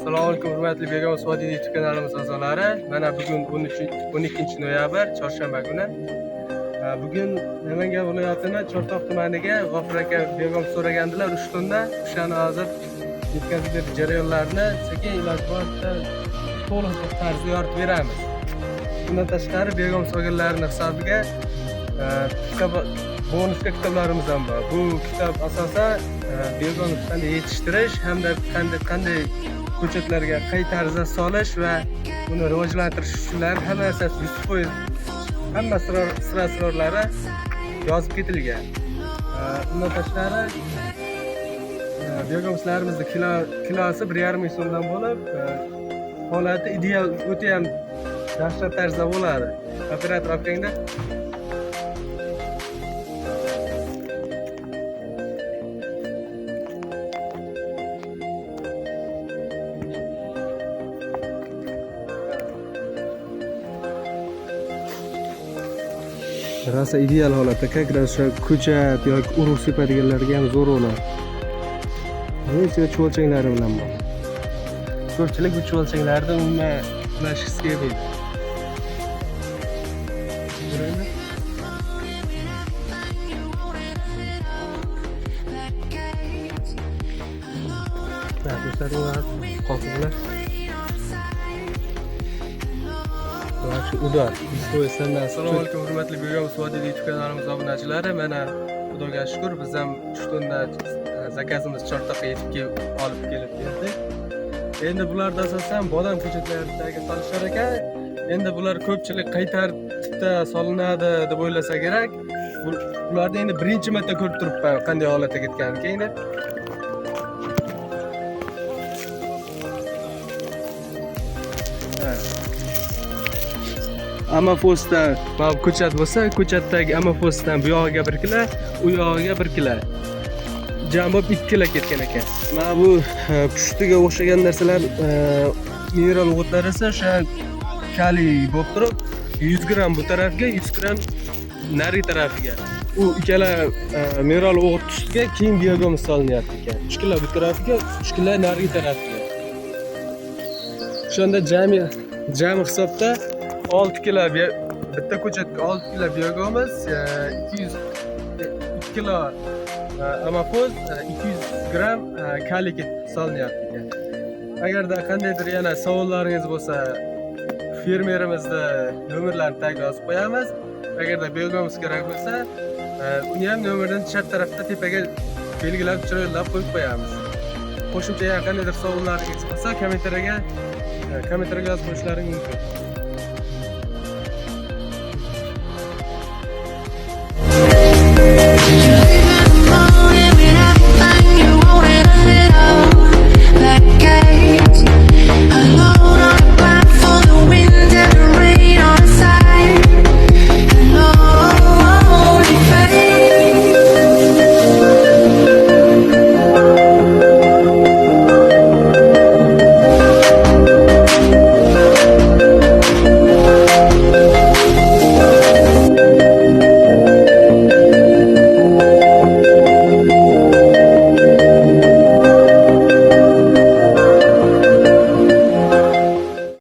Assalomu alaykum hurmatli Begum Suvodiy YouTube kanalimiz a'zolari. Mana bugun 12-noyabr chorshanba kuni. Bugun Namangan viloyatini Chortoq tumaniga G'ofur aka Begum so'ragandilar 3 tunda. O'shani hozir yetkazib berib jarayonlarni sekin iloji boricha to'liq tarzda yoritib beramiz. Bundan tashqari Begum so'raganlarning hisobiga bonusga kitoblarimiz ham bor. Bu kitob asosan Begum qanday yetishtirish hamda qanday ko'chatlarga qay tarzda solish va uni rivojlantirish usullari hammasi 100% hamma sirlari yozib ketilgan. Undan tashqari Begumlarimizni kilosi 1,5 ming so'mdan bo'lib, holati ideal, o'ta ham dahshat tarzda bo'ladi. Operator opkangda rosa ideal holatda, как раз o'sha ko'chat yoki urug' sepadiganlarga ham zo'r bo'ladi. Nechta chuvalchanglari bilan bor. Ko'pchilik bu chuvalchanglarni umuman ulashgisi kelmaydi. Qo'llar Udar. Assalomu alaykum hurmatli Begum Suvodiy YouTube kanalimiz obunachilari. Mana Xudoga shukr, biz ham 3 tunda zakazimiz Chortoqqa yetib olib kelib berdik. Endi bularda asosan bodom ko'chatlaridagi solishlar ekan. Endi bular ko'pchilik qay tartibda solinadi deb o'ylasa kerak. Bularni endi birinchi marta ko'rib turibman qanday holatga ketganini. Endi Amafosda mana ko'chat bo'lsa, ko'chatdagi amafosdan bu yog'iga 1 kilo, u yog'iga 1 kilo. Jami 2 kilo ketgan ekan. Mana bu pushtiga o'xshagan narsalar mineral o'g'itlar esa o'sha kaliy bo'lib turib, 100 gram bu tarafga, 100 gram nari tarafiga. U ikkala mineral o'g'it ustiga keyin Begum solinyapti ekan. 3 kilo bu tarafiga, 3 kilo nari tarafiga. Shunda jami hisobda 6 kilo bitta ko'chatga 6 kilo Begumimiz, 2 kilo amafoz, 200 gram kaliy solinyapti ekan. Agarda qandaydir yana savollaringiz bo'lsa, fermerimizda nomerlarini tagiga yozib qo'yamiz. Agarda Begumimiz kerak bo'lsa, uni ham nomerdan chap tarafda tepaga belgilab chiroylab qo'yib qo'yamiz. Qo'shimcha qandaydir savollaringiz bo'lsa, kommentariyaga yozib qo'yishlaringiz mumkin.